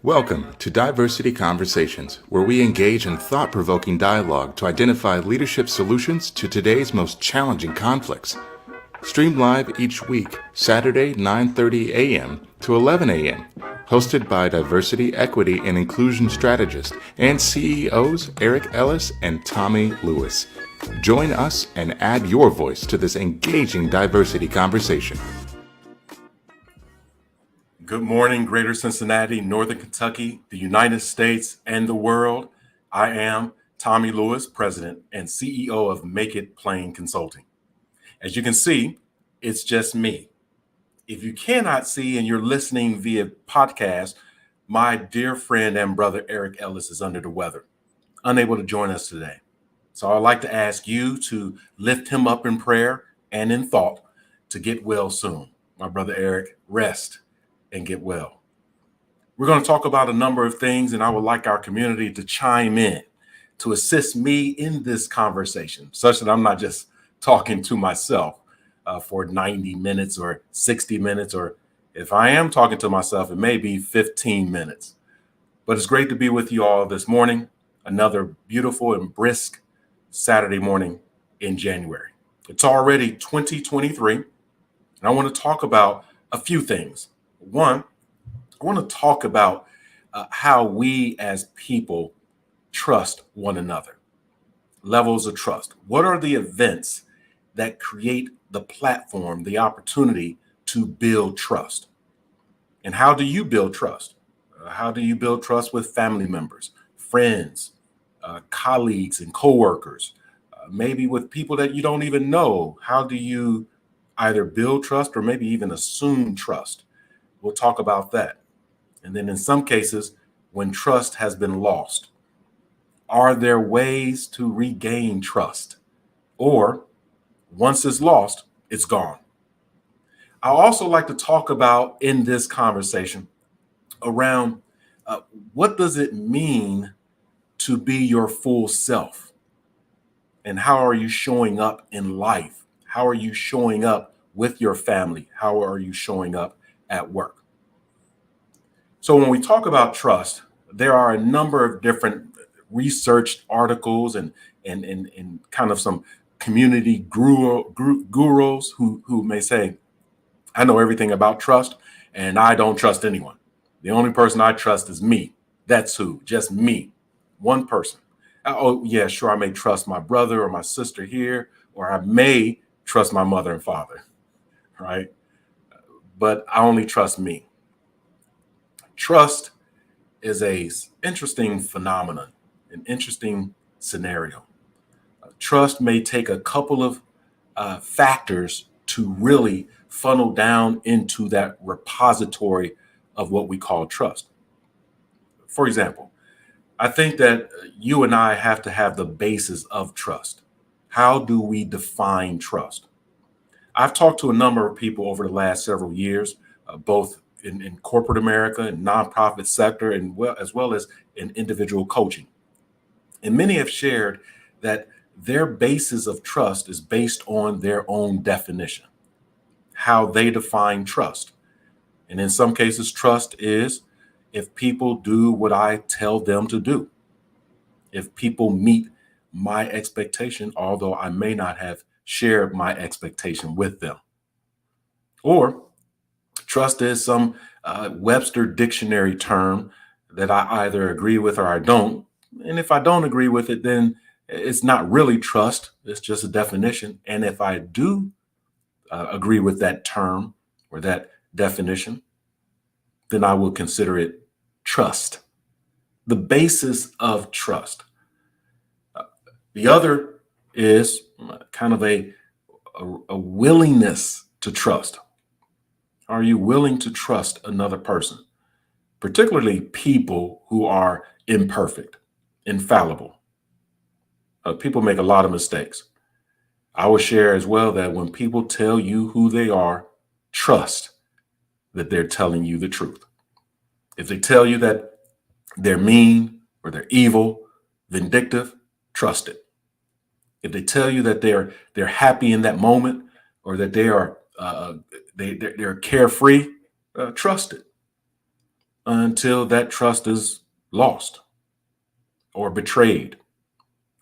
Welcome to Diversity Conversations, where we engage in thought-provoking dialogue to identify leadership solutions to today's most challenging conflicts. Stream live each week, Saturday 9:30 a.m. to 11 a.m. Hosted by Diversity, Equity, and Inclusion Strategist and CEOs Eric Ellis and Tommy Lewis. Join us and add your voice to this engaging diversity conversation. Good morning, Greater Cincinnati, Northern Kentucky, the United States, and the world. I am Tommy Lewis, President and CEO of Make It Plain Consulting. As you can see, it's just me. If you cannot see and you're listening via podcast, my dear friend and brother Eric Ellis is under the weather, unable to join us today. So I'd like to ask you to lift him up in prayer and in thought to get well soon. My brother Eric, rest and get well. We're going to talk about a number of things, and I would like our community to chime in to assist me in this conversation, such that I'm not just talking to myself for 90 minutes or 60 minutes, or if I am talking to myself, it may be 15 minutes. But it's great to be with you all this morning, another beautiful and brisk Saturday morning in January. It's already 2023, and I want to talk about a few things. One, I want to talk about how we as people trust one another, levels of trust. What are the events that create the platform, the opportunity to build trust? And how do you build trust? How do you build trust with family members, friends, colleagues, and coworkers? Maybe with people that you don't even know. How do you either build trust or maybe even assume trust? We'll talk about that. And then in some cases, when trust has been lost, are there ways to regain trust? Or once it's lost, it's gone. I also like to talk about in this conversation around what does it mean to be your full self? And how are you showing up in life? How are you showing up with your family? How are you showing up at work? So when we talk about trust, there are a number of different researched articles and kind of some community gurus who may say, I know everything about trust and I don't trust anyone. The only person I trust is me. That's who, just me, one person. Oh, yeah, sure, I may trust my brother or my sister here, or I may trust my mother and father, right? But I only trust me. Trust is an interesting phenomenon, an interesting scenario. Trust may take a couple of factors to really funnel down into that repository of what we call trust. For example, I think that you and I have to have the basis of trust. How do we define trust? I've talked to a number of people over the last several years, both in corporate America and nonprofit sector, and as well as in individual coaching. And many have shared that their basis of trust is based on their own definition, how they define trust. And in some cases, trust is if people do what I tell them to do, if people meet my expectation, although I may not have shared my expectation with them. Or trust is some Webster dictionary term that I either agree with or I don't. And if I don't agree with it, then it's not really trust. It's just a definition. And if I do agree with that term or that definition, then I will consider it trust. The basis of trust. The other is kind of a willingness to trust. Are you willing to trust another person, particularly people who are imperfect, infallible? People make a lot of mistakes. I will share as well that when people tell you who they are, trust that they're telling you the truth. If they tell you that they're mean or they're evil, vindictive, trust it. If they tell you that they're happy in that moment or that they are they're carefree, trust it. until that trust is lost or betrayed,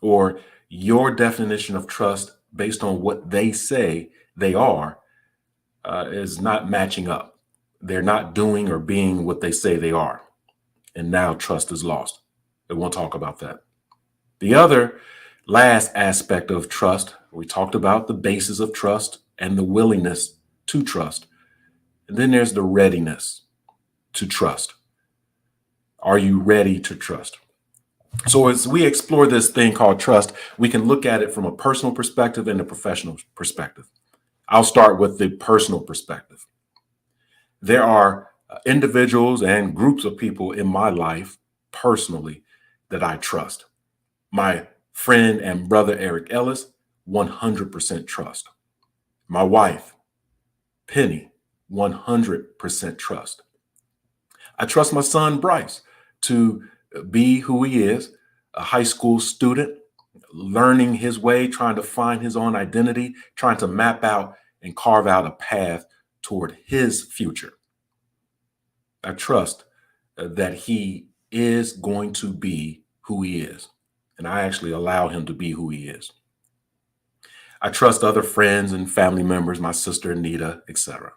or your definition of trust based on what they say they are is not matching up. They're not doing or being what they say they are. And now trust is lost. And we'll talk about that. The other last aspect of trust, we talked about the basis of trust and the willingness to trust. And then there's the readiness to trust. Are you ready to trust? So as we explore this thing called trust, we can look at it from a personal perspective and a professional perspective. I'll start with the personal perspective. There are individuals and groups of people in my life personally that I trust. My friend and brother Eric Ellis, 100% trust. My wife, Penny, 100% trust. I trust my son Bryce to be who he is, a high school student, learning his way, trying to find his own identity, trying to map out and carve out a path toward his future. I trust that he is going to be who he is, and I actually allow him to be who he is. I trust other friends and family members, my sister Anita, etc.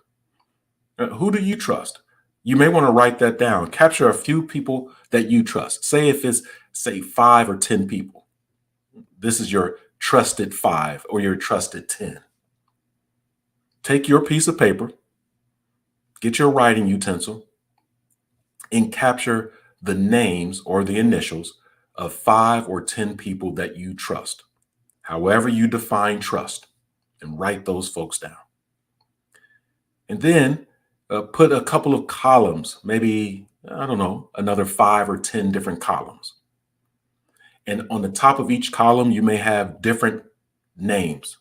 Who do you trust? You may want to write that down. Capture a few people that you trust. Say if it's, say, 5 or 10 people. This is your trusted 5 or your trusted 10. Take your piece of paper, get your writing utensil, and capture the names or the initials of 5 or 10 people that you trust. However you define trust, and write those folks down. And then put a couple of columns, maybe, I don't know, another 5 or 10 different columns. And on the top of each column, you may have different names,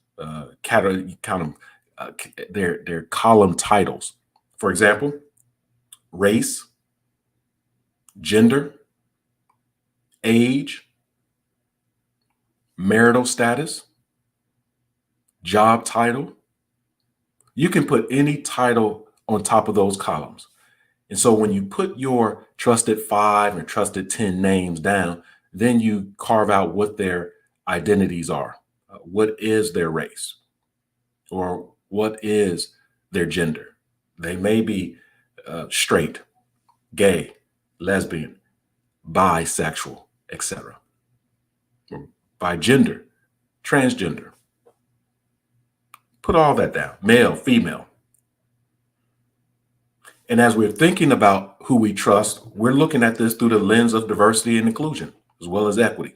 their column titles. For example, race, gender, age, marital status, job title. You can put any title on top of those columns. And so when you put your trusted 5 and trusted 10 names down, then you carve out what their identities are. What is their race? Or what is their gender? They may be straight, gay, lesbian, bisexual, etc. By gender, transgender. Put all that down, male, female. And as we're thinking about who we trust, we're looking at this through the lens of diversity and inclusion, as well as equity.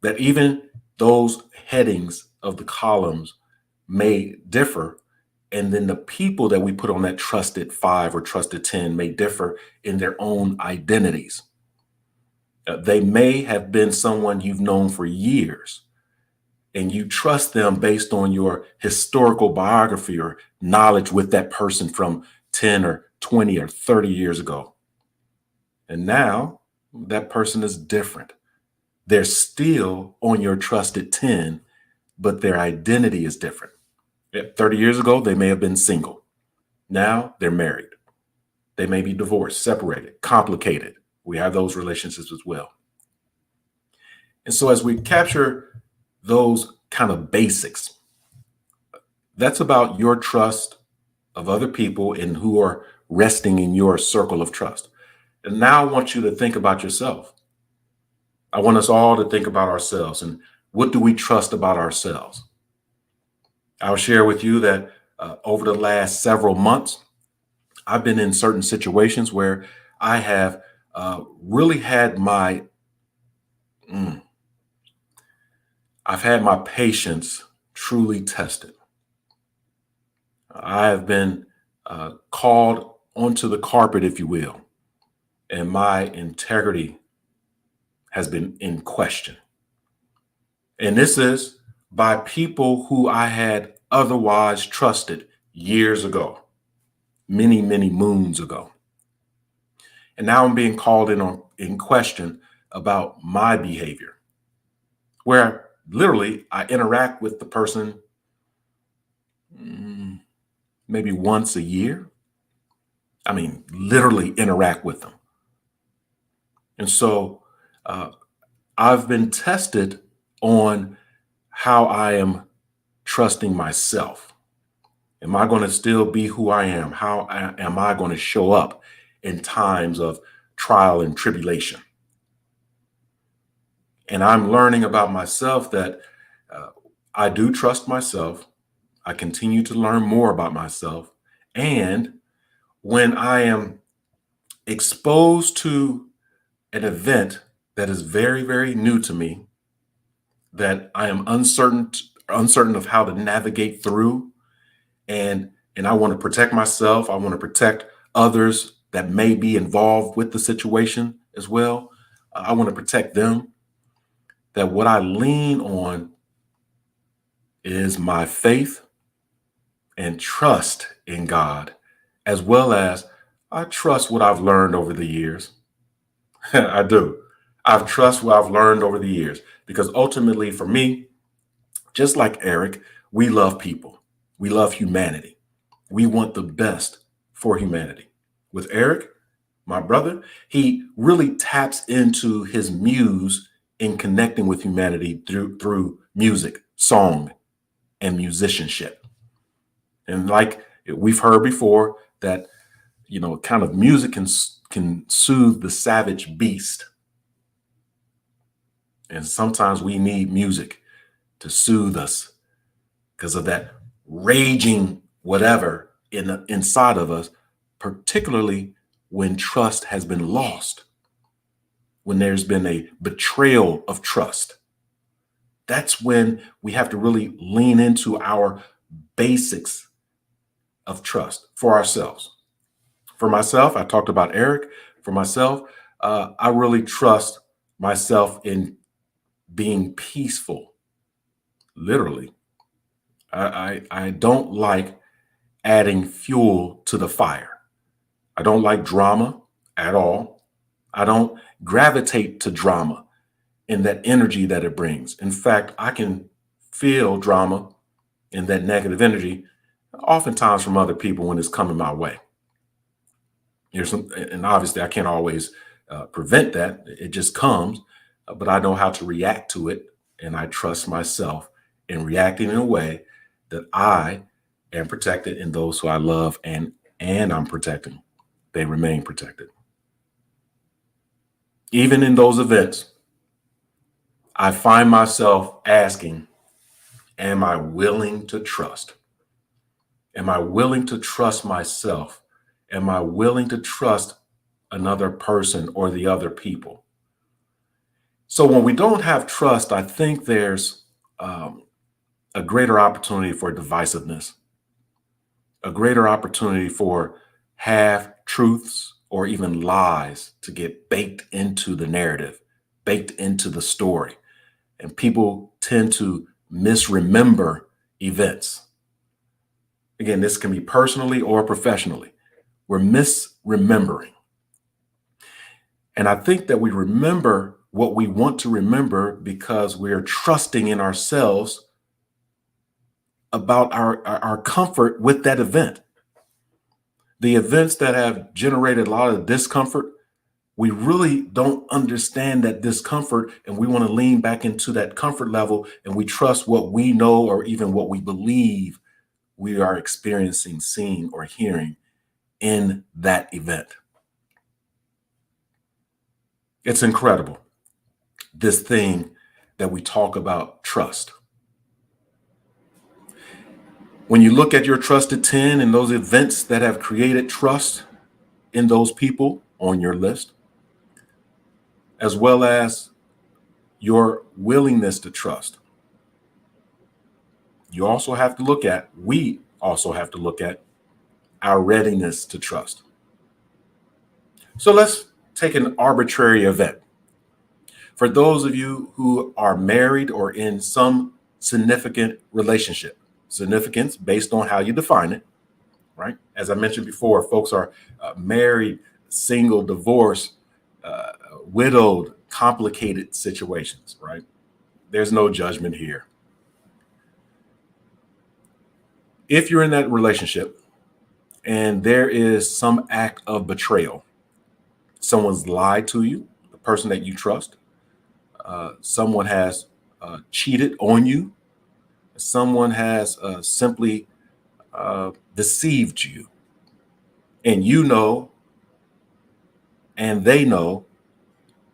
That even those headings of the columns may differ, and then the people that we put on that trusted 5 or trusted 10 may differ in their own identities. They may have been someone you've known for years, and you trust them based on your historical biography or knowledge with that person from 10 or 20 or 30 years ago. And now that person is different. They're still on your trusted 10, but their identity is different. 30 years ago, they may have been single. Now they're married. They may be divorced, separated, complicated. We have those relationships as well. And so as we capture those kind of basics, that's about your trust of other people and who are resting in your circle of trust. And now I want you to think about yourself. I want us all to think about ourselves and what do we trust about ourselves? I'll share with you that over the last several months, I've been in certain situations where I have really had I've had my patience truly tested. I have been called onto the carpet, if you will, and my integrity has been in question. And this is by people who I had otherwise trusted years ago, many, many moons ago. And now I'm being called in question about my behavior, where literally I interact with the person maybe once a year. I mean, literally interact with them. And so uh, I've been tested on how I am trusting myself. Am I going to still be who I am? Am I going to show up in times of trial and tribulation? And I'm learning about myself that uh, I do trust myself. I continue to learn more about myself. And when I am exposed to an event that is very, very new to me, that I am uncertain of how to navigate through, and I want to protect myself. I want to protect others that may be involved with the situation as well. I want to protect them. That what I lean on is my faith and trust in God, as well as I trust what I've learned over the years. I do. I've trust what I've learned over the years because ultimately, for me, just like Eric, we love people. We love humanity. We want the best for humanity. With Eric, my brother, he really taps into his muse in connecting with humanity through music, song, and musicianship. And like we've heard before, that kind of music can soothe the savage beast. And sometimes we need music to soothe us because of that raging whatever inside of us, particularly when trust has been lost, when there's been a betrayal of trust. That's when we have to really lean into our basics of trust for ourselves. For myself, I talked about Eric. For myself, I really trust myself in being peaceful. Literally, I don't like adding fuel to the fire. I don't like drama at all. I don't gravitate to drama and that energy that it brings. In fact, I can feel drama and that negative energy oftentimes from other people when it's coming my way. And obviously I can't always prevent that. It just comes, but I know how to react to it. And I trust myself in reacting in a way that I am protected and those who I love and I'm protecting, they remain protected. Even in those events, I find myself asking, am I willing to trust? Am I willing to trust myself? Am I willing to trust another person or the other people? So when we don't have trust, I think there's a greater opportunity for divisiveness, a greater opportunity for half truths or even lies to get baked into the narrative, baked into the story. And people tend to misremember events. Again, this can be personally or professionally. We're misremembering. And I think that we remember what we want to remember because we're trusting in ourselves about our comfort with that event. The events that have generated a lot of discomfort, we really don't understand that discomfort, and we want to lean back into that comfort level, and we trust what we know or even what we believe we are experiencing, seeing, or hearing in that event. It's incredible, this thing that we talk about, trust. When you look at your trusted 10 and those events that have created trust in those people on your list, as well as your willingness to trust, we also have to look at our readiness to trust. So let's take an arbitrary event. For those of you who are married or in some significant relationship, significance based on how you define it, right? As I mentioned before, folks are married, single, divorced, widowed, complicated situations, right? There's no judgment here. If you're in that relationship and there is some act of betrayal. Someone's lied to you, the person that you trust. Someone has cheated on you. Someone has simply deceived you. And you know, and they know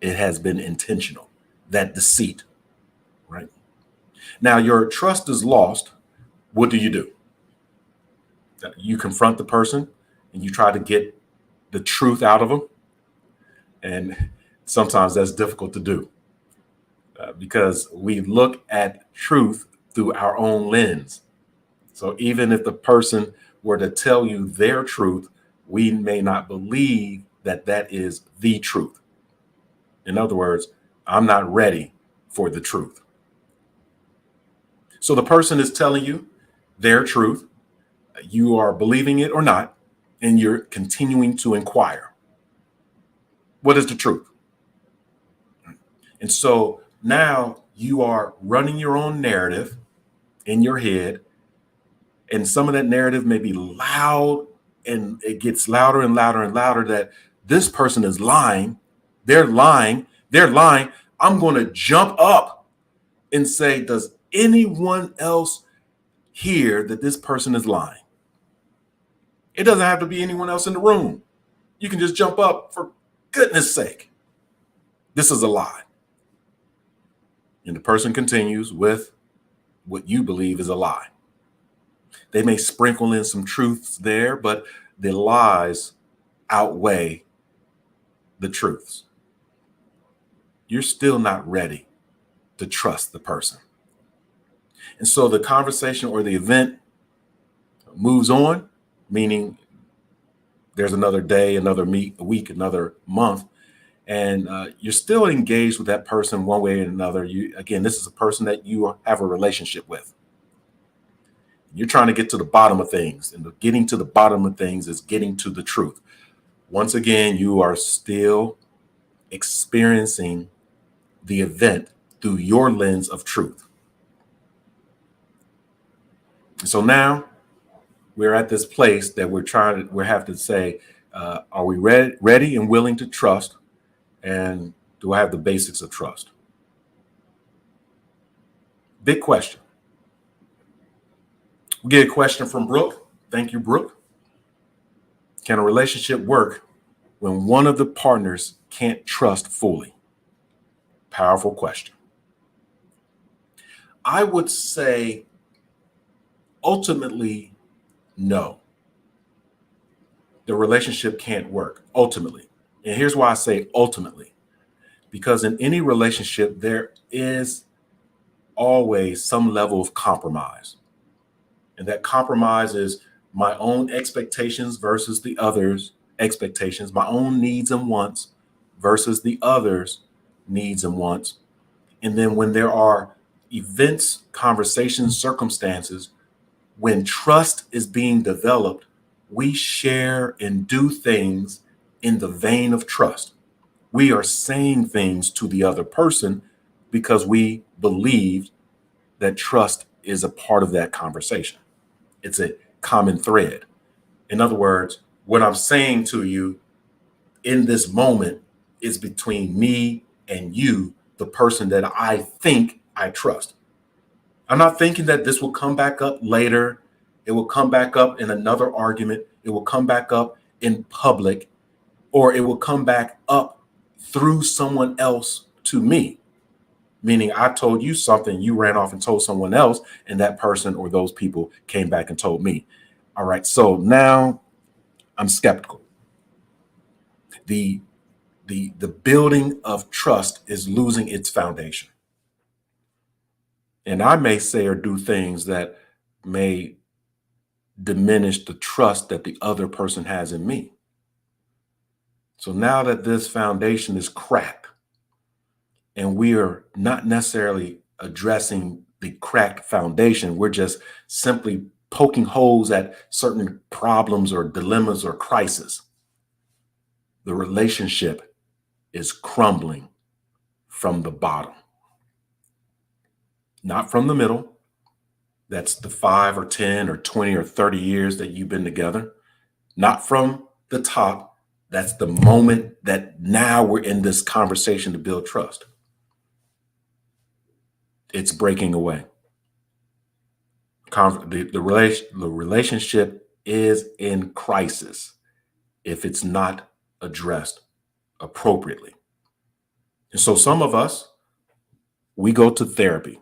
it has been intentional, that deceit, right? Now, your trust is lost. What do? You confront the person and you try to get the truth out of them. And sometimes that's difficult to do because we look at truth through our own lens. So even if the person were to tell you their truth, we may not believe that that is the truth. In other words, I'm not ready for the truth. So the person is telling you their truth. You are believing it or not, and you're continuing to inquire. What is the truth? And so now you are running your own narrative in your head, and some of that narrative may be loud, and it gets louder and louder and louder that this person is lying. They're lying. They're lying. I'm going to jump up and say, does anyone else hear that this person is lying? It doesn't have to be anyone else in the room. You can just jump up, for goodness sake. This is a lie. And the person continues with what you believe is a lie. They may sprinkle in some truths there, but the lies outweigh the truths. You're still not ready to trust the person. And so the conversation or the event moves on, meaning there's another day, another week, another month, and you're still engaged with that person one way or another. Again, this is a person that you have a relationship with. You're trying to get to the bottom of things, and getting to the bottom of things is getting to the truth. Once again, you are still experiencing the event through your lens of truth. So now we're at this place that we have to say, are we ready and willing to trust? And do I have the basics of trust? Big question. We get a question from Brooke. Thank you, Brooke. Can a relationship work when one of the partners can't trust fully? Powerful question. I would say ultimately, no. The relationship can't work ultimately. And here's why I say ultimately. Because in any relationship, there is always some level of compromise. And that compromise is my own expectations versus the other's expectations, my own needs and wants versus the other's needs and wants. And then when there are events, conversations, circumstances, when trust is being developed, we share and do things in the vein of trust. We are saying things to the other person because we believe that trust is a part of that conversation. It's a common thread. In other words, what I'm saying to you in this moment is between me and you, the person that I think I trust. I'm not thinking that this will come back up later. It will come back up in another argument. It will come back up in public, or it will come back up through someone else to me. Meaning I told you something, you ran off and told someone else, and that person or those people came back and told me. All right, so now I'm skeptical. The building of trust is losing its foundation. And I may say or do things that may diminish the trust that the other person has in me. So now that this foundation is cracked, and we are not necessarily addressing the cracked foundation, we're just simply poking holes at certain problems or dilemmas or crises. The relationship is crumbling from the bottom, not from the middle. That's the 5 or 10 or 20 or 30 years that you've been together. not from the top. That's the moment that now we're in this conversation to build trust. It's breaking away. The relationship is in crisis if it's not addressed appropriately. And so some of us, we go to therapy.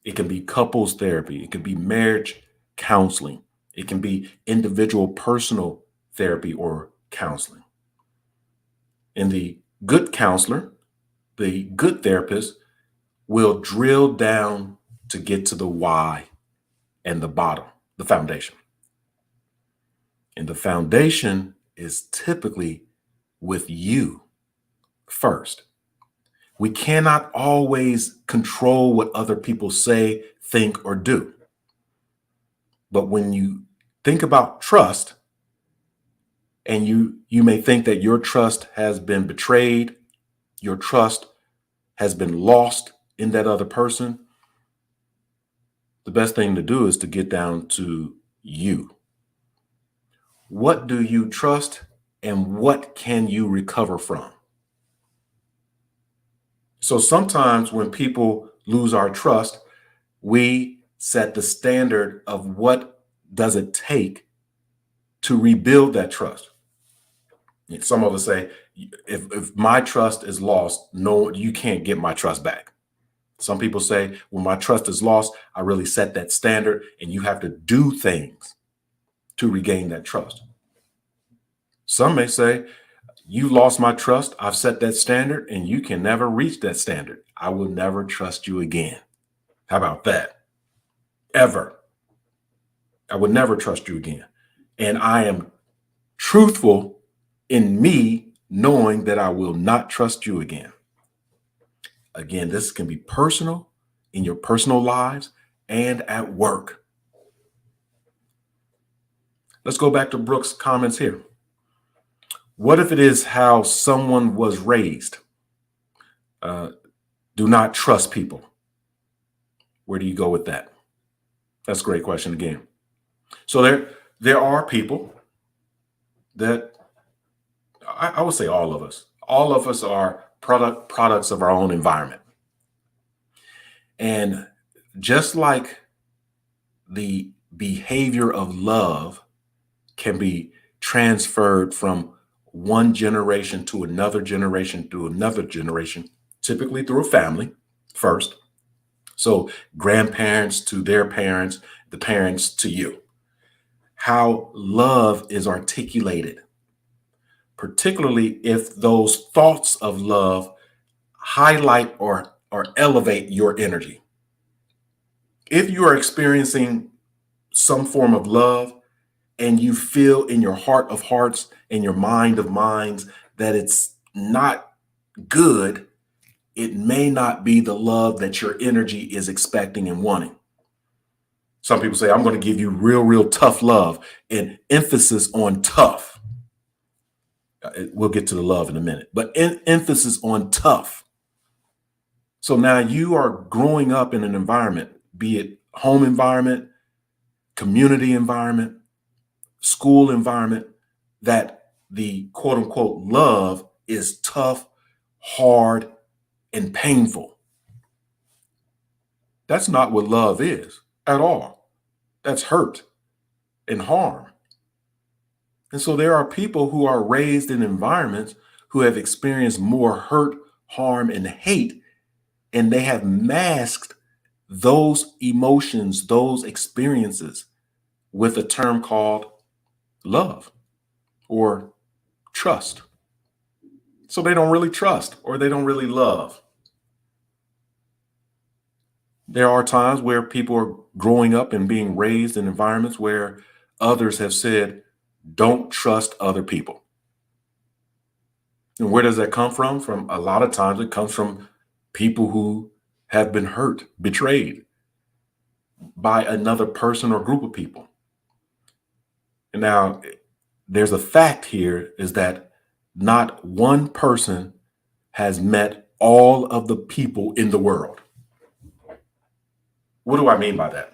It can be couples therapy. It can be marriage counseling. It can be individual personal therapy or counseling. And the good counselor, the good therapist will drill down to get to the why and the bottom, the foundation. And the foundation is typically with you first. We cannot always control what other people say, think, or do. But when you think about trust, and you may think that your trust has been betrayed, your trust has been lost in that other person, the best thing to do is to get down to you. What do you trust and what can you recover from? So sometimes when people lose our trust, we set the standard of what does it take to rebuild that trust. Some of us say, if my trust is lost, no, you can't get my trust back. Some people say, when my trust is lost, I really set that standard and you have to do things to regain that trust. Some may say, you lost my trust. I've set that standard and you can never reach that standard. I will never trust you again. How about that? Ever. I would never trust you again. And I am truthful in me knowing that I will not trust you again. Again, this can be personal in your personal lives and at work. Let's go back to Brooks' comments here. What if it is how someone was raised? Do not trust people. Where do you go with that? That's a great question again. So there are people that I would say all of us are products of our own environment. And just like the behavior of love can be transferred from one generation to another generation to another generation, typically through a family first. So grandparents to their parents, the parents to you. How love is articulated, particularly if those thoughts of love highlight or elevate your energy. If you are experiencing some form of love and you feel in your heart of hearts and your mind of minds that it's not good, it may not be the love that your energy is expecting and wanting. Some people say, I'm going to give you real tough love, and emphasis on tough. We'll get to the love in a minute, but emphasis on tough. So now you are growing up in an environment, be it home environment, community environment, school environment, that the quote unquote love is tough, hard, and painful. That's not what love is at all. That's hurt and harm. And so there are people who are raised in environments who have experienced more hurt, harm, and hate, and they have masked those emotions, those experiences with a term called love or trust. So they don't really trust or they don't really love. There are times where people are growing up and being raised in environments where others have said, don't trust other people. And where does that come from? From a lot of times it comes from people who have been hurt, betrayed by another person or group of people. And now there's a fact here is that not one person has met all of the people in the world. What do I mean by that?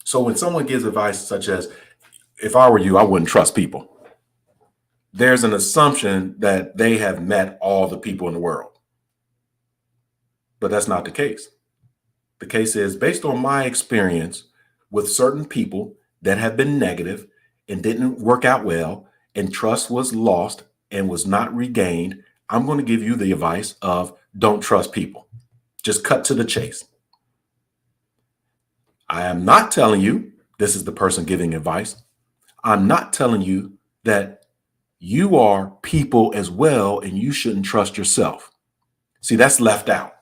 So when someone gives advice such as, if I were you, I wouldn't trust people. there's an assumption that they have met all the people in the world. But that's not the case. The case is based on my experience with certain people that have been negative and didn't work out well, and trust was lost and was not regained. I'm going to give you the advice of don't trust people. Just cut to the chase. I am not telling you, this is the person giving advice. I'm not telling you that you are people as well and you shouldn't trust yourself. See, that's left out.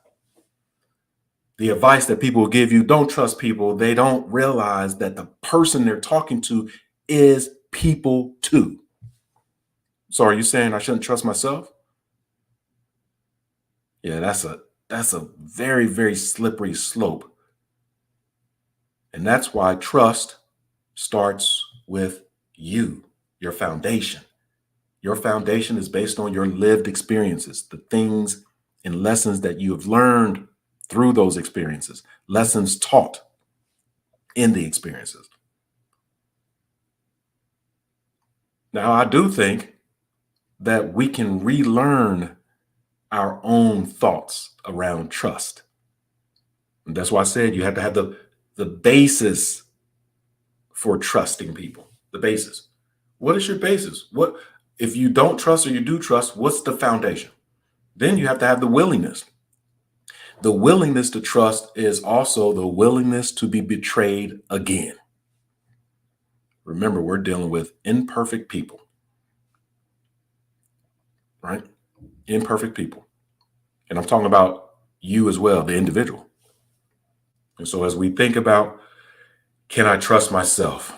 The advice that people give you, don't trust people, they don't realize that the person they're talking to is people too. So are you saying I shouldn't trust myself? Yeah, that's a very, very slippery slope. And that's why trust starts with you, your foundation. Your foundation is based on your lived experiences, the things and lessons that you have learned through those experiences, lessons taught in the experiences. Now, I do think that we can relearn our own thoughts around trust. And that's why I said you have to have the basis for trusting people, the basis. What is your basis? What if you don't trust or you do trust, what's the foundation? Then you have to have the willingness. The willingness to trust is also the willingness to be betrayed again. Remember, we're dealing with imperfect people, right? Imperfect people. And I'm talking about you as well, the individual. And so as we think about, can I trust myself?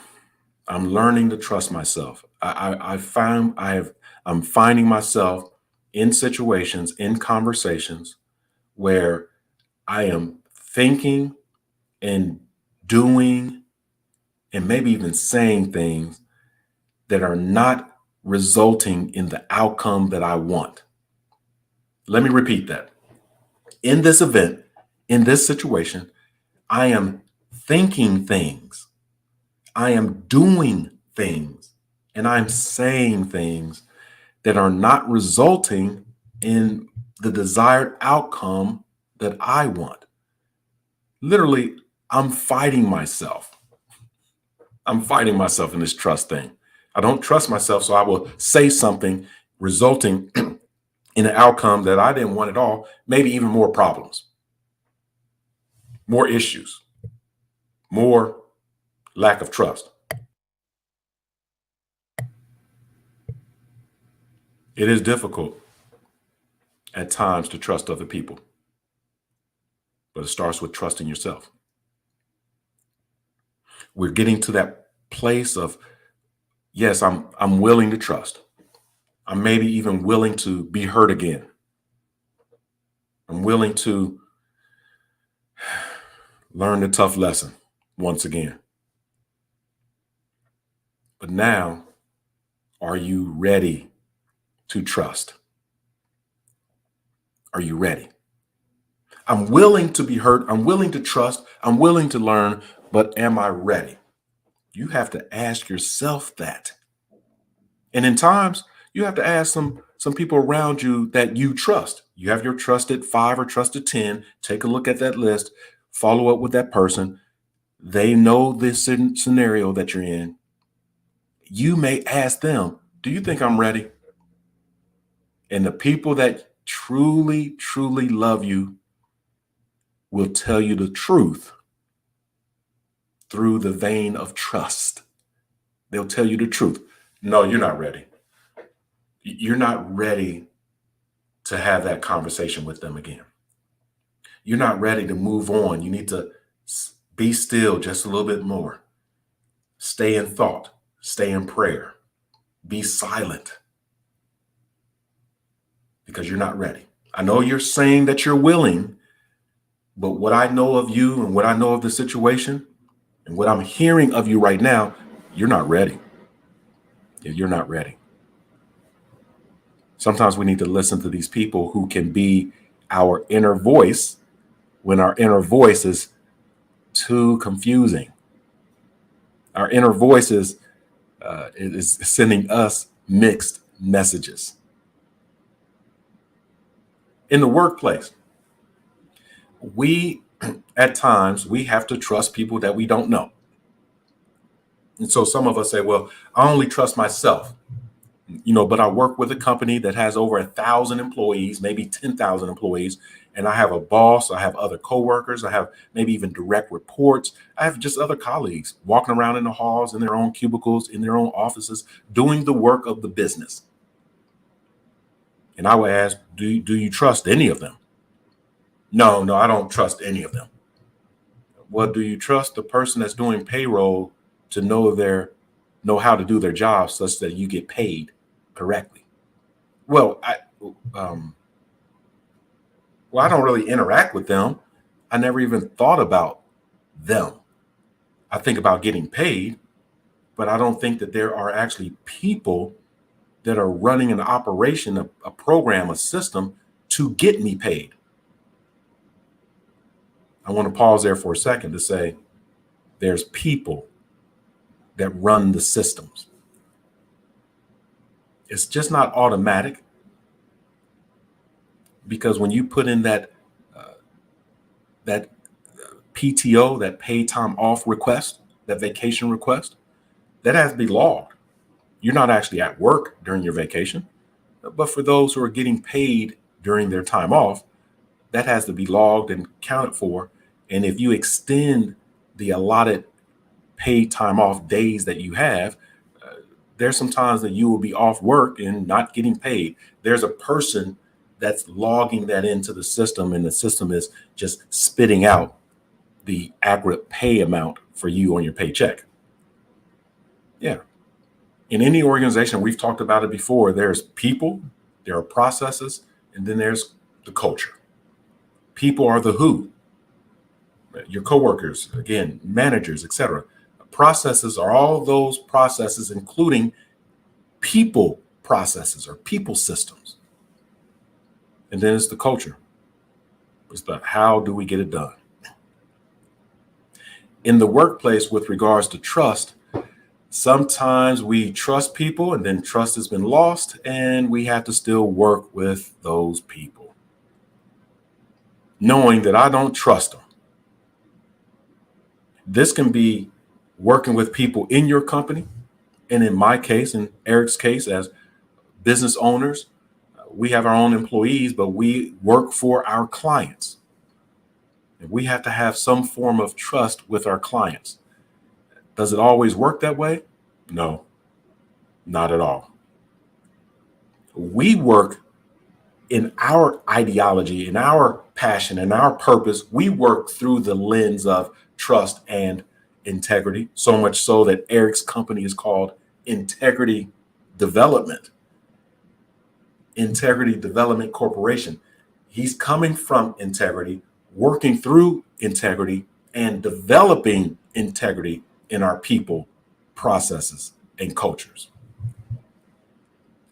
I'm learning to trust myself. I'm finding myself in situations, in conversations where I am thinking and doing and maybe even saying things that are not resulting in the outcome that I want. Let me repeat that. In this event, in this situation, I am thinking things, I am doing things, and I'm saying things that are not resulting in the desired outcome that I want. Literally, I'm fighting myself. I'm fighting myself in this trust thing. I don't trust myself, so I will say something resulting in an outcome that I didn't want at all, maybe even more problems, more issues, more lack of trust. It is difficult at times to trust other people, but it starts with trusting yourself. We're getting to that place of, yes, I'm willing to trust. I'm maybe even willing to be hurt again. I'm willing to learn the tough lesson once again. But now, are you ready to trust? Are you ready? I'm willing to be hurt. I'm willing to trust. I'm willing to learn, but am I ready? You have to ask yourself that. And in times, you have to ask some people around you that you trust. You have your trusted 5 or trusted 10. Take a look at that list, follow up with that person. They know this scenario that you're in. You may ask them, do you think I'm ready? And the people that truly, truly love you will tell you the truth through the vein of trust. They'll tell you the truth. No, you're not ready. You're not ready to have that conversation with them again. You're not ready to move on. You need to be still just a little bit more. Stay in thought, stay in prayer, be silent because you're not ready. I know you're saying that you're willing, but what I know of you and what I know of the situation and what I'm hearing of you right now, you're not ready. You're not ready. Sometimes we need to listen to these people who can be our inner voice when our inner voice is too confusing. Our inner voice is sending us mixed messages. In the workplace, at times, we have to trust people that we don't know. And so some of us say, well, I only trust myself, but I work with a company that has over 1,000 employees, maybe 10,000 employees. And I have a boss, I have other coworkers, I have maybe even direct reports. I have just other colleagues walking around in the halls, in their own cubicles, in their own offices, doing the work of the business. And I would ask, do you trust any of them? No, I don't trust any of them. Well, do you trust the person that's doing payroll to know how to do their job such that you get paid correctly? Well, I don't really interact with them. I never even thought about them. I think about getting paid, but I don't think that there are actually people that are running an operation, a program, a system to get me paid. I want to pause there for a second to say there's people that run the systems. It's just not automatic, because when you put in that PTO, that paid time off request, that vacation request, that has to be logged. You're not actually at work during your vacation, but for those who are getting paid during their time off, that has to be logged and counted for. And if you extend the allotted paid time off days that you have, there's some times that you will be off work and not getting paid. There's a person that's logging that into the system, and the system is just spitting out the accurate pay amount for you on your paycheck. Yeah. In any organization, we've talked about it before, there's people, there are processes, and then there's the culture. People are the who. Your coworkers, again, managers, etc. Processes are all those processes, including people processes or people systems. And then it's the culture. It's the how do we get it done? In the workplace, with regards to trust, sometimes we trust people and then trust has been lost, and we have to still work with those people, knowing that I don't trust them. This can be working with people in your company. And in my case, in Eric's case, as business owners, we have our own employees, but we work for our clients. And we have to have some form of trust with our clients. Does it always work that way? No, not at all. We work in our ideology, in our passion, in our purpose. We work through the lens of trust and integrity, so much so that Eric's company is called Integrity Development Corporation. He's coming from integrity, working through integrity, and developing integrity in our people, processes, and cultures.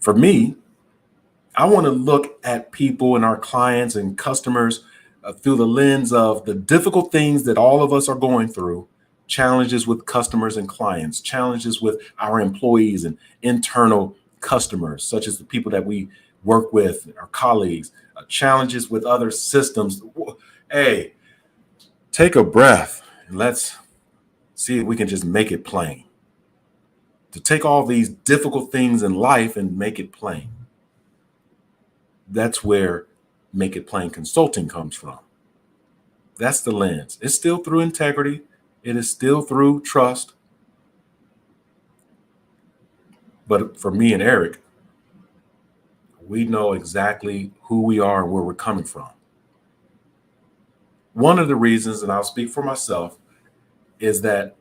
For me, I want to look at people and our clients and customers through the lens of the difficult things that all of us are going through, challenges with customers and clients, challenges with our employees and internal customers, such as the people that we work with, our colleagues, challenges with other systems. Hey, take a breath and let's see if we can just make it plain. To take all these difficult things in life and make it plain. That's where Make It Plain Consulting comes from. That's the lens. It's still through integrity. It is still through trust. But for me and Eric, we know exactly who we are and where we're coming from. One of the reasons, and I'll speak for myself, is that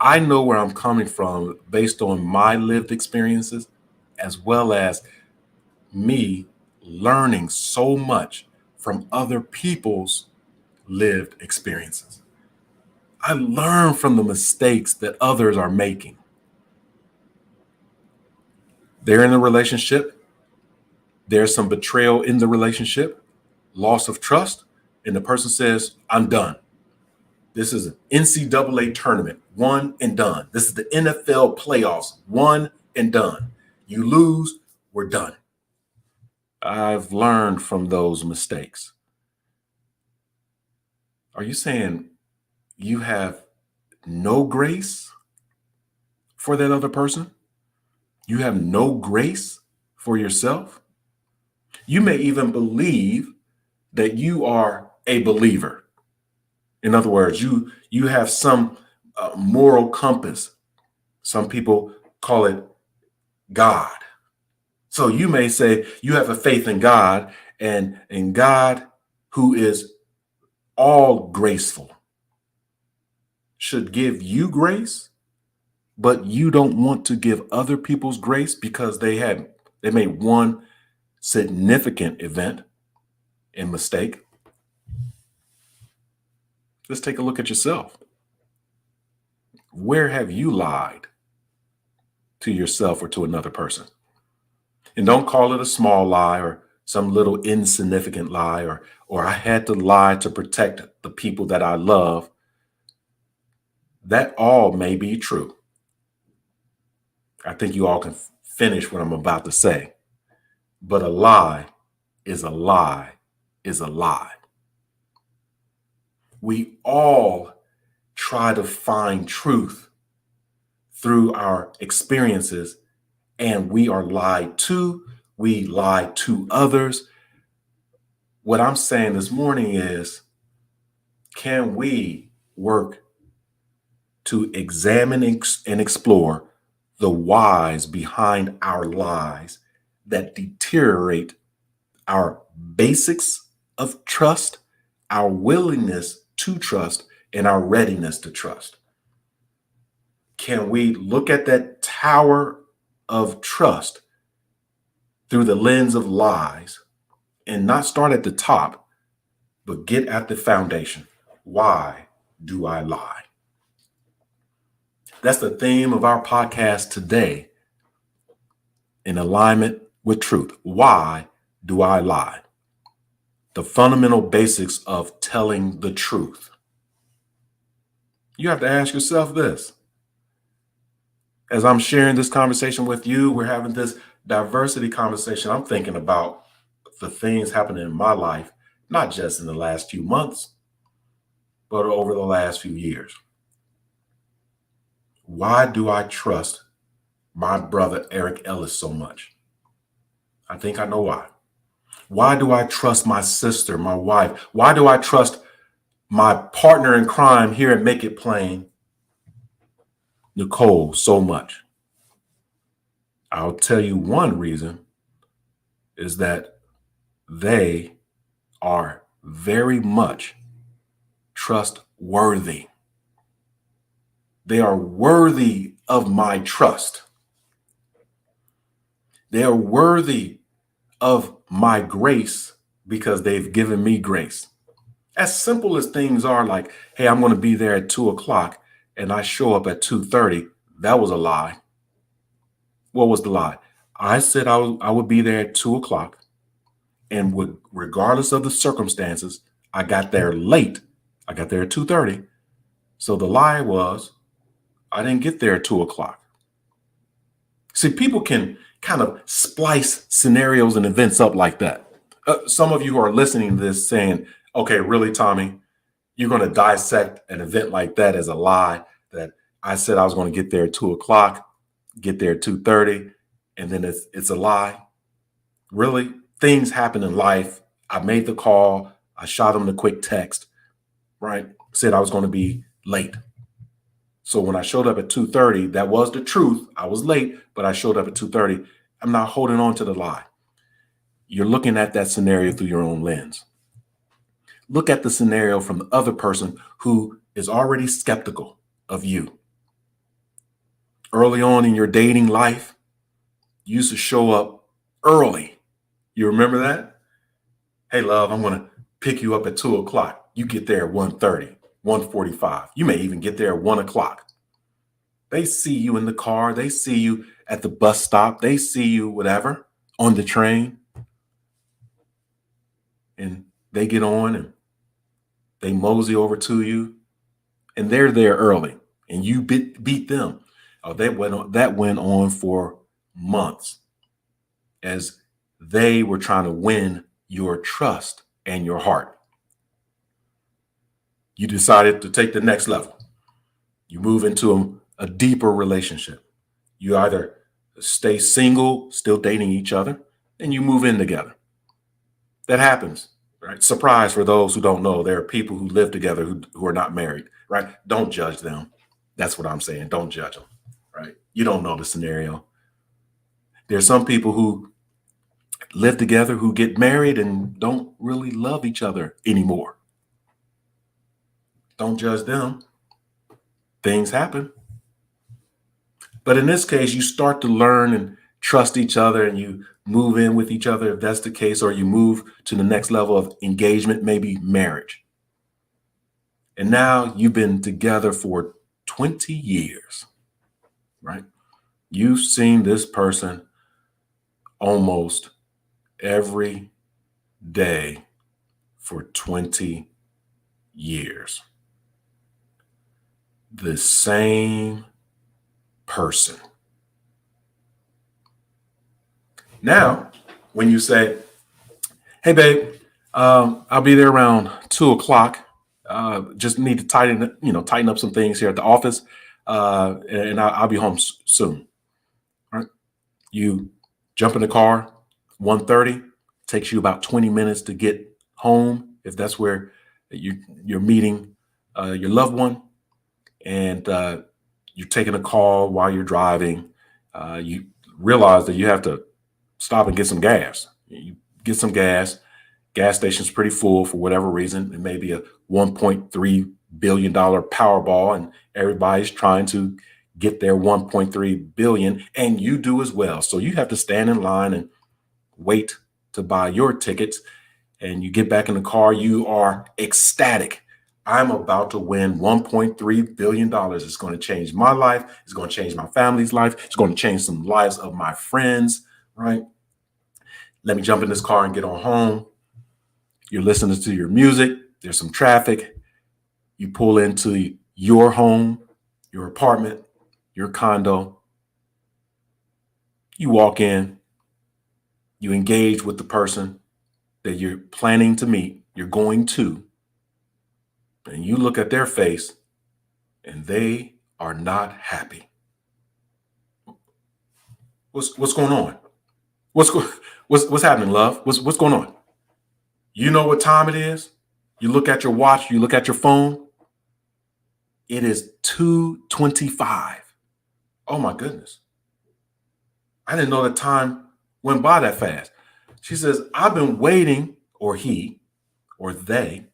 I know where I'm coming from based on my lived experiences, as well as me learning so much from other people's lived experiences. I learn from the mistakes that others are making. They're in a relationship. There's some betrayal in the relationship, loss of trust, and the person says, I'm done. This is an NCAA tournament, one and done. This is the NFL playoffs, one and done. You lose, we're done. I've learned from those mistakes. Are you saying you have no grace for that other person? You have no grace for yourself? You may even believe that you are a believer. In other words, you have some moral compass. Some people call it God. So you may say you have a faith in God, and in God, who is all graceful, should give you grace, but you don't want to give other people's grace because they made one significant event and mistake. Let's take a look at yourself. Where have you lied to yourself or to another person? And don't call it a small lie or some little insignificant lie or I had to lie to protect the people that I love. That all may be true. I think you all can finish what I'm about to say. But a lie is a lie is a lie. We all try to find truth through our experiences, and we are lied to. We lie to others. What I'm saying this morning is, can we work to examine and explore the whys behind our lies that deteriorate our basics of trust, our willingness to trust, and our readiness to trust? Can we look at that tower of trust through the lens of lies and not start at the top, but get at the foundation? Why do I lie? That's the theme of our podcast today, in alignment with truth. Why do I lie? The fundamental basics of telling the truth. You have to ask yourself this. As I'm sharing this conversation with you, we're having this diversity conversation. I'm thinking about the things happening in my life, not just in the last few months, but over the last few years. Why do I trust my brother Eric Ellis so much? I think I know why. Why do I trust my sister, my wife? Why do I trust my partner in crime here at Make It Plain, Nicole, so much? I'll tell you one reason is that they are very much trustworthy. They are worthy of my trust. They are worthy of my grace because they've given me grace. As simple as things are, like, hey, I'm going to be there at 2:00 and I show up at 2:30. That was a lie. What was the lie? I said I would be there at 2:00, and regardless of the circumstances, I got there late. I got there at 2:30. So the lie was I didn't get there at 2:00. See, people can kind of splice scenarios and events up like that. Some of you who are listening to this saying, okay, really, Tommy, you're going to dissect an event like that as a lie, that I said I was going to get there at 2:00, get there at 2:30, and then it's a lie. Really? Things happen in life. I made the call. I shot him the quick text, right? Said I was going to be late. So when I showed up at 2:30, that was the truth. I was late, but I showed up at 2:30. I'm not holding on to the lie. You're looking at that scenario through your own lens. Look at the scenario from the other person who is already skeptical of you. Early on in your dating life, you used to show up early. You remember that? Hey, love, I'm going to pick you up at 2:00. You get there at 1:30, 1:45. You may even get there at 1:00. They see you in the car. They see you at the bus stop. They see you, whatever, on the train. And they get on and they mosey over to you. And they're there early. And you beat them. Oh, that went on for months as they were trying to win your trust and your heart. You decided to take the next level. You move into a deeper relationship. You either stay single, still dating each other, and you move in together. That happens, right? Surprise for those who don't know. There are people who live together who are not married, right? Don't judge them. That's what I'm saying. Don't judge them, right? You don't know the scenario. There's some people who live together who get married and don't really love each other anymore. Don't judge them. Things happen. But in this case, you start to learn and trust each other and you move in with each other if that's the case, or you move to the next level of engagement, maybe marriage. And now you've been together for 20 years, right? You've seen this person almost every day for 20 years. The same person. Now, when you say, hey, babe, I'll be there around 2 o'clock. Just need to tighten up some things here at the office. And I'll be home soon. All right. You jump in the car, 1:30, takes you about 20 minutes to get home, if that's where you're meeting your loved one. And you're taking a call while you're driving. You realize that you have to stop and get some gas. You get some gas. Gas station's pretty full for whatever reason. It may be a $1.3 billion Powerball, and everybody's trying to get their 1.3 billion, and you do as well. So you have to stand in line and wait to buy your tickets. And you get back in the car. You are ecstatic. I'm about to win $1.3 billion. It's going to change my life. It's going to change my family's life. It's going to change some lives of my friends, right? Let me jump in this car and get on home. You're listening to your music. There's some traffic. You pull into your home, your apartment, your condo. You walk in. You engage with the person that you're planning to meet. You're going to. And you look at their face and they are not happy. What's going on? What's happening, love? What's going on? You know what time it is? You look at your watch, you look at your phone. It is 2:25. Oh my goodness. I didn't know the time went by that fast. She says, I've been waiting, or he, or they.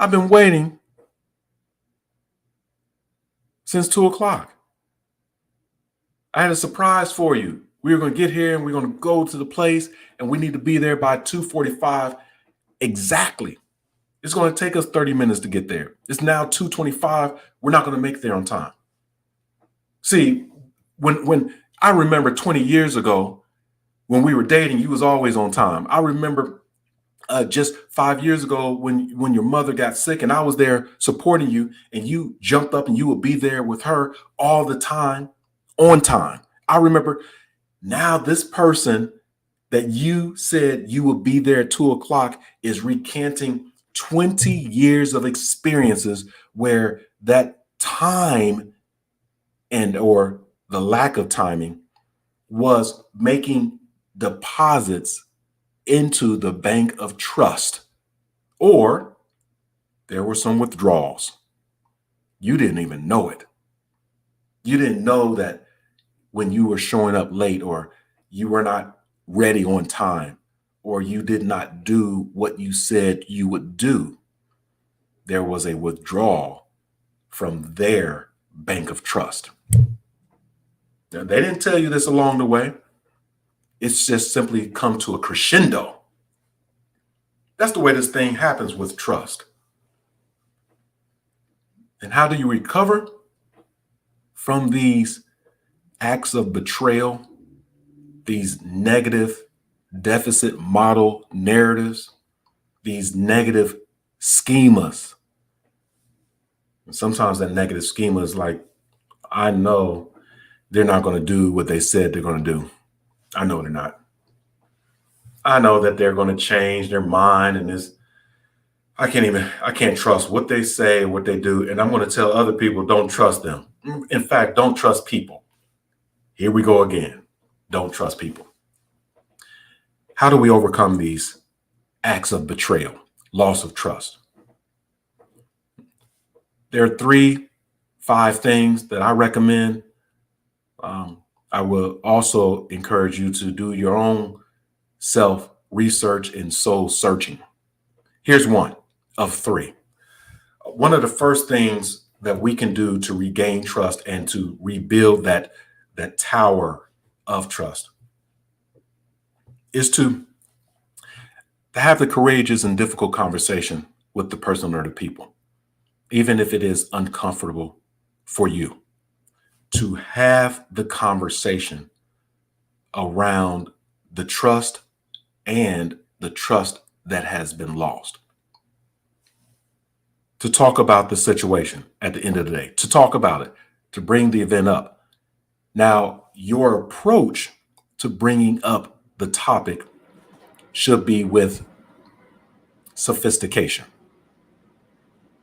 I've been waiting since 2 o'clock. I had a surprise for you. We were going to get here and we're going to go to the place and we need to be there by 2:45 exactly. It's going to take us 30 minutes to get there. It's now 2:25. We're not going to make it there on time. See, when I remember 20 years ago when we were dating, you was always on time. I remember just 5 years ago when your mother got sick and I was there supporting you and you jumped up and you would be there with her all the time, on time. I remember now this person that you said you would be there at 2 o'clock is recanting 20 years of experiences where that time and or the lack of timing was making deposits into the bank of trust, or there were some withdrawals. You didn't even know it. You didn't know that when you were showing up late, or you were not ready on time, or you did not do what you said you would do, there was a withdrawal from their bank of trust. Now, they didn't tell you this along the way. It's just simply come to a crescendo. That's the way this thing happens with trust. And how do you recover from these acts of betrayal, these negative deficit model narratives, these negative schemas? And sometimes that negative schema is like, I know they're not going to do what they said they're going to do. I know they're not. I know that they're going to change their mind, and this I can't trust what they say, what they do, and I'm going to tell other people don't trust them. In fact, don't trust people. Here we go again. Don't trust people. How do we overcome these acts of betrayal, loss of trust? There are 5 things that I recommend. I will also encourage you to do your own self research and soul searching. Here's one of 3. One of the first things that we can do to regain trust and to rebuild that tower of trust is to have the courageous and difficult conversation with the person or the people, even if it is uncomfortable for you, to have the conversation around the trust and the trust that has been lost. To talk about the situation at the end of the day, to talk about it, to bring the event up. Now, your approach to bringing up the topic should be with sophistication.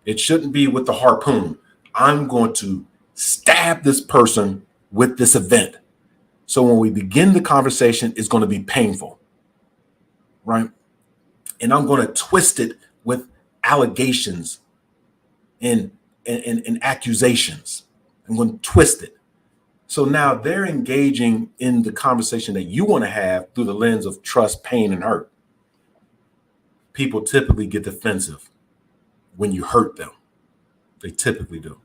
It shouldn't be with the harpoon. I'm going to stab this person with this event. So when we begin the conversation, it's going to be painful, right? And I'm going to twist it with allegations and accusations. I'm going to twist it. So now they're engaging in the conversation that you want to have through the lens of trust, pain, and hurt. People typically get defensive when you hurt them. They typically do.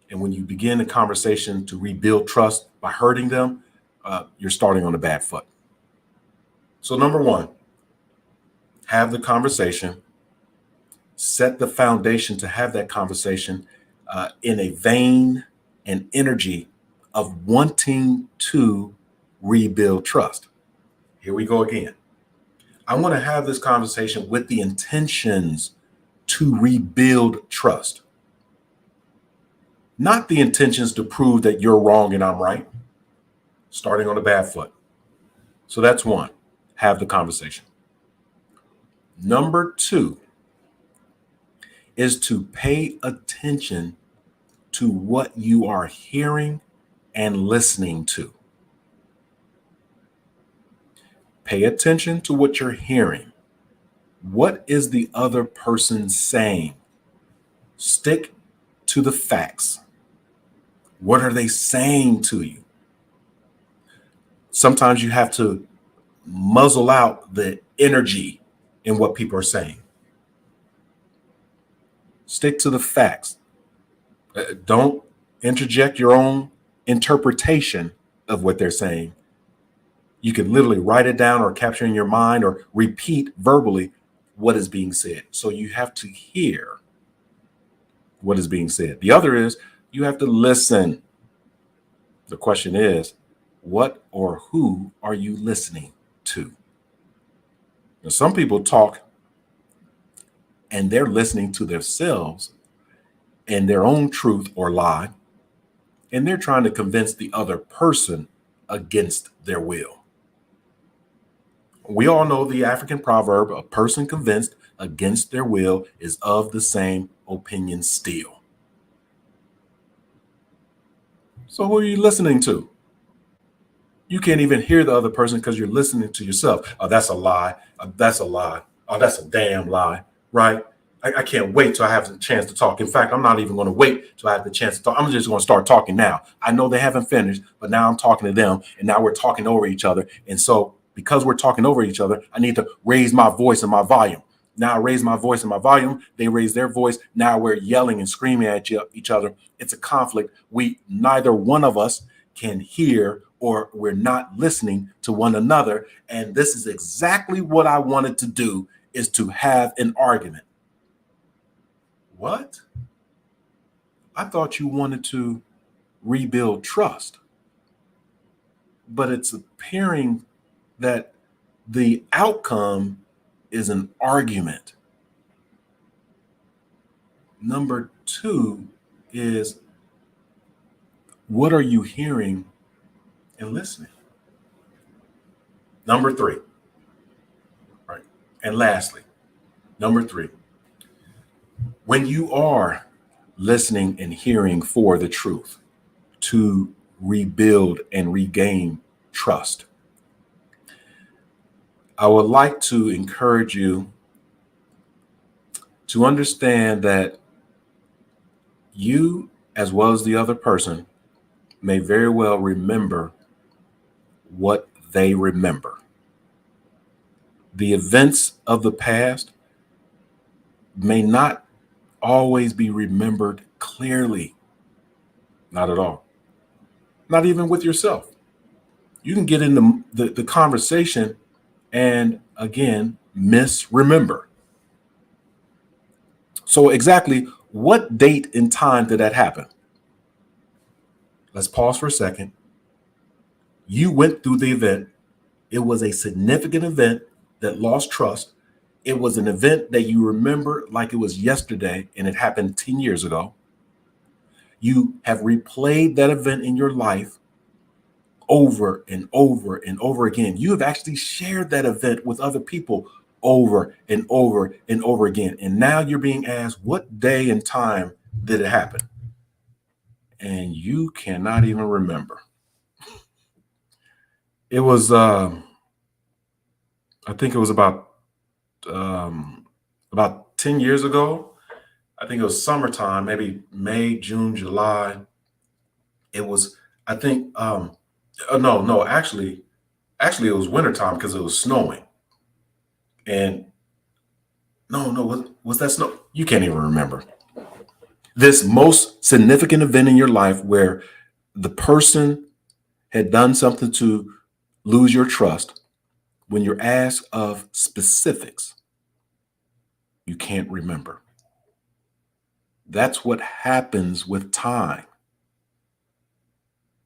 And when you begin a conversation to rebuild trust by hurting them, you're starting on a bad foot. So number 1, have the conversation, set the foundation to have that conversation in a vein and energy of wanting to rebuild trust. Here we go again. I want to have this conversation with the intentions to rebuild trust, not the intentions to prove that you're wrong and I'm right, starting on a bad foot. So that's 1, have the conversation. Number 2 is to pay attention to what you are hearing and listening to. Pay attention to what you're hearing. What is the other person saying? Stick to the facts. What are they saying to you? Sometimes you have to muzzle out the energy in what people are saying. Stick to the facts. Don't interject your own interpretation of what they're saying. You can literally write it down or capture in your mind or repeat verbally what is being said. So you have to hear what is being said. The other is you have to listen. The question is, what or who are you listening to? Now, some people talk and they're listening to themselves and their own truth or lie, and they're trying to convince the other person against their will. We all know the African proverb, a person convinced against their will is of the same opinion still. So who are you listening to? You can't even hear the other person because you're listening to yourself. Oh, that's a lie. That's a lie. Oh, that's a damn lie, right? I can't wait till I have the chance to talk. In fact, I'm not even going to wait till I have the chance to talk. I'm just going to start talking now. I know they haven't finished, but now I'm talking to them, and now we're talking over each other. And so because we're talking over each other, I need to raise my voice and my volume. Now I raise my voice and my volume. They raise their voice. Now we're yelling and screaming at each other. It's a conflict. Neither one of us can hear, or we're not listening to one another. And this is exactly what I wanted to do, is to have an argument. What? I thought you wanted to rebuild trust. But it's appearing that the outcome is an argument. Number 2 is, what are you hearing and listening. Number three, right? And lastly, number three, when you are listening and hearing for the truth to rebuild and regain trust, I would like to encourage you to understand that you, as well as the other person, may very well remember what they remember. The events of the past may not always be remembered clearly. Not at all. Not even with yourself. You can get into the conversation and again misremember. So, exactly what date and time did that happen? Let's pause for a second. You went through the event. It was a significant event that lost trust. It was an event that you remember like it was yesterday and it happened 10 years ago. You have replayed that event in your life over and over and over again. You have actually shared that event with other people over and over and over again. And now you're being asked, what day and time did it happen? And you cannot even remember. It was, I think it was about 10 years ago. I think it was summertime, maybe May, June, July. It was, I think, no, actually, it was wintertime because it was snowing. And no, was that snow? You can't even remember. This most significant event in your life where the person had done something to lose your trust, when you're asked of specifics, you can't remember. That's what happens with time.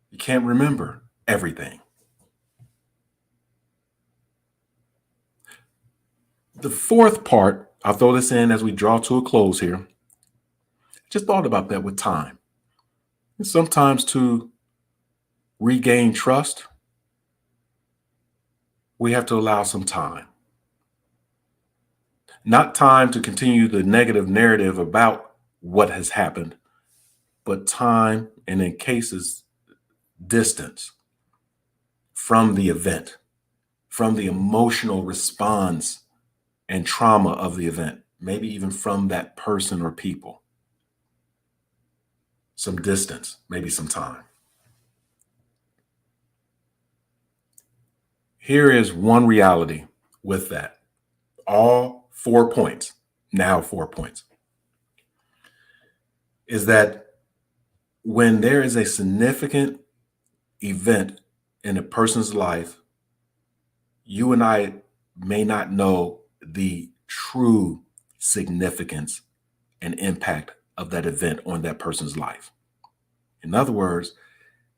You can't remember everything. The fourth part, I'll throw this in as we draw to a close here. Just thought about that with time. And sometimes to regain trust, we have to allow some time. Not time to continue the negative narrative about what has happened, but time, and in cases, distance from the event, from the emotional response and trauma of the event, maybe even from that person or people. Some distance, maybe some time. Here is one reality with that. All 4 points, now 4 points, is that when there is a significant event in a person's life, you and I may not know the true significance and impact of that event on that person's life. In other words,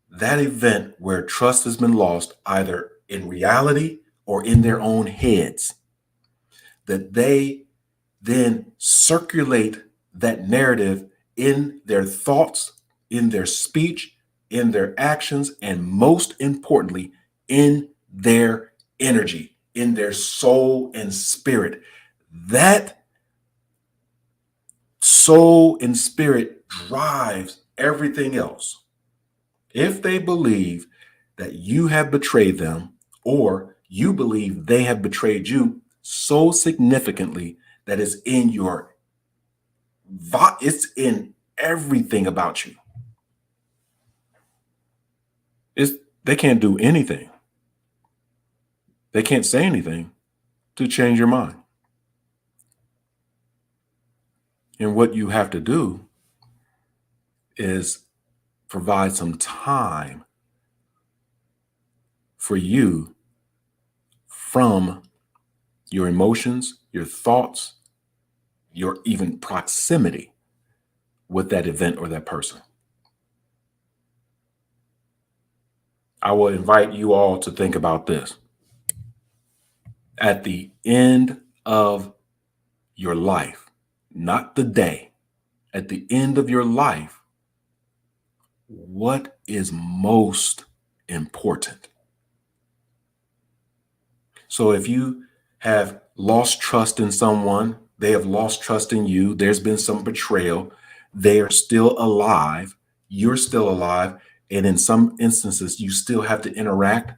that event where trust has been lost, either in reality or in their own heads, that they then circulate that narrative in their thoughts, in their speech, in their actions, and most importantly, in their energy, in their soul and spirit. That soul and spirit drives everything else. If they believe that you have betrayed them, or you believe they have betrayed you so significantly that it's in everything about you. They can't do anything. They can't say anything to change your mind. And what you have to do is provide some time for you from your emotions, your thoughts, your even proximity with that event or that person. I will invite you all to think about this. At the end of your life, not the day, at the end of your life, what is most important. So if you have lost trust in someone, they have lost trust in you, there's been some betrayal, they are still alive, you're still alive, and in some instances, you still have to interact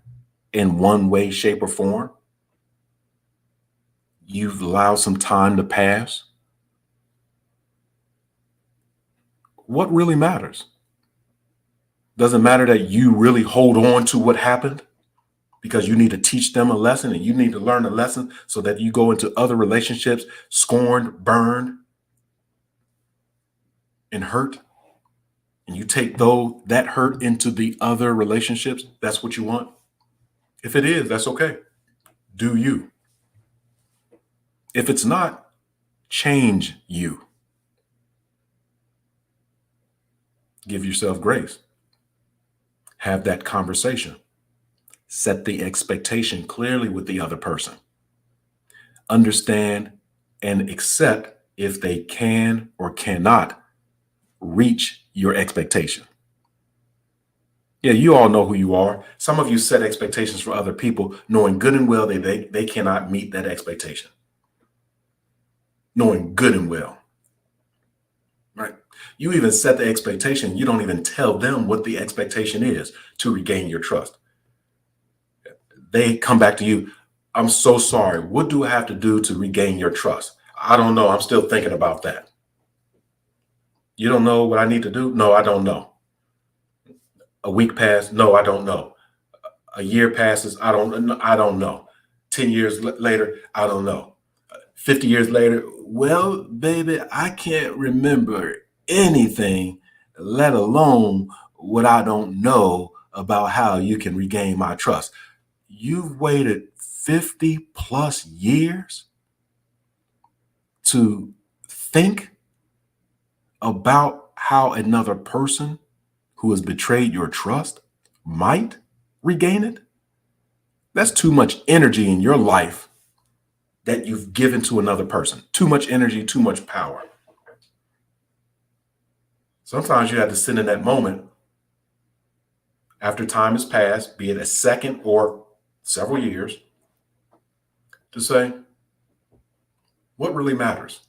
in one way, shape, or form. You've allowed some time to pass. What really matters? Does it matter that you really hold on to what happened because you need to teach them a lesson and you need to learn a lesson so that you go into other relationships scorned, burned, and hurt? And you take that hurt into the other relationships? That's what you want? If it is, that's okay. Do you? If it's not, change you. Give yourself grace. Have that conversation. Set the expectation clearly with the other person. Understand and accept if they can or cannot reach your expectation. Yeah, you all know who you are. Some of you set expectations for other people, knowing good and well they cannot meet that expectation. Knowing good and well. Right? You even set the expectation. You don't even tell them what the expectation is to regain your trust. They come back to you. I'm so sorry. What do I have to do to regain your trust? I don't know. I'm still thinking about that. You don't know what I need to do? No, I don't know. A week passed. No, I don't know. A year passes. I don't know. 10 years later, I don't know. 50 years later, well, baby, I can't remember anything, let alone what I don't know about how you can regain my trust. You've waited 50 plus years to think about how another person who has betrayed your trust might regain it. That's too much energy in your life that you've given to another person. Too much energy, too much power. Sometimes you have to sit in that moment after time has passed, be it a second or several years, to say, what really matters?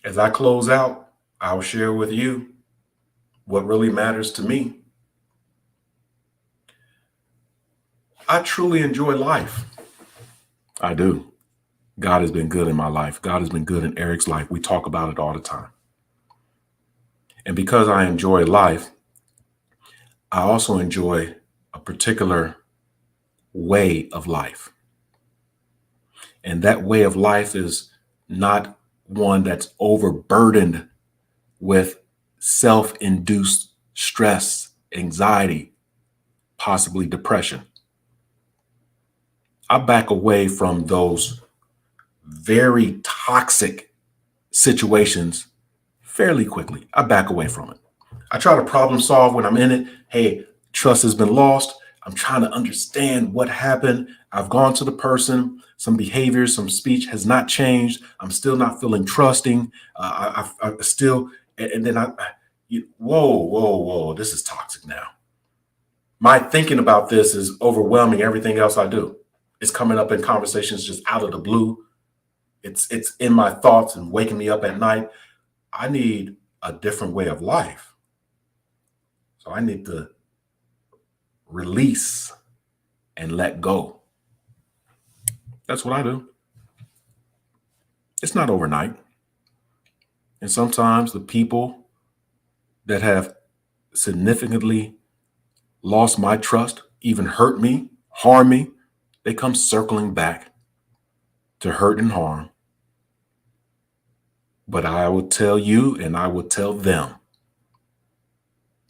As I close out, I'll share with you what really matters to me. I truly enjoy life. I do. God has been good in my life. God has been good in Eric's life. We talk about it all the time. And because I enjoy life, I also enjoy a particular way of life. And that way of life is not one that's overburdened with self-induced stress, anxiety, possibly depression. I back away from those very toxic situations fairly quickly. I back away from it. I try to problem solve when I'm in it. Hey, trust has been lost. I'm trying to understand what happened. I've gone to the person. Some behavior, some speech has not changed. I'm still not feeling trusting. I still, and then whoa, this is toxic now. My thinking about this is overwhelming everything else I do. It's coming up in conversations just out of the blue. It's in my thoughts and waking me up at night. I need a different way of life. So I need to release and let go. That's what I do. It's not overnight. And sometimes the people that have significantly lost my trust, even hurt me, harm me, they come circling back to hurt and harm. But I will tell you and I will tell them,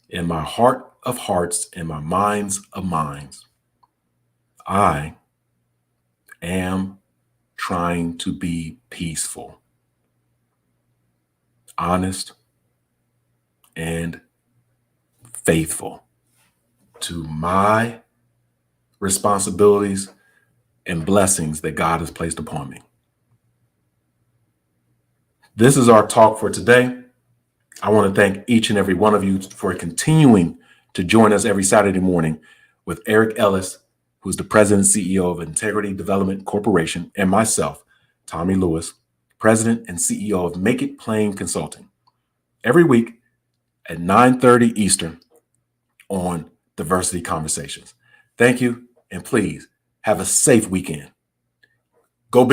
in my heart of hearts, in my minds of minds, I am trying to be peaceful, honest, and faithful to my responsibilities and blessings that God has placed upon me. This is our talk for today. I want to thank each and every one of you for continuing to join us every Saturday morning with Eric Ellis, who's the president and CEO of Integrity Development Corporation, and myself, Tommy Lewis, president and CEO of Make It Plain Consulting, every week at 9:30 Eastern on Diversity Conversations. Thank you, and please have a safe weekend.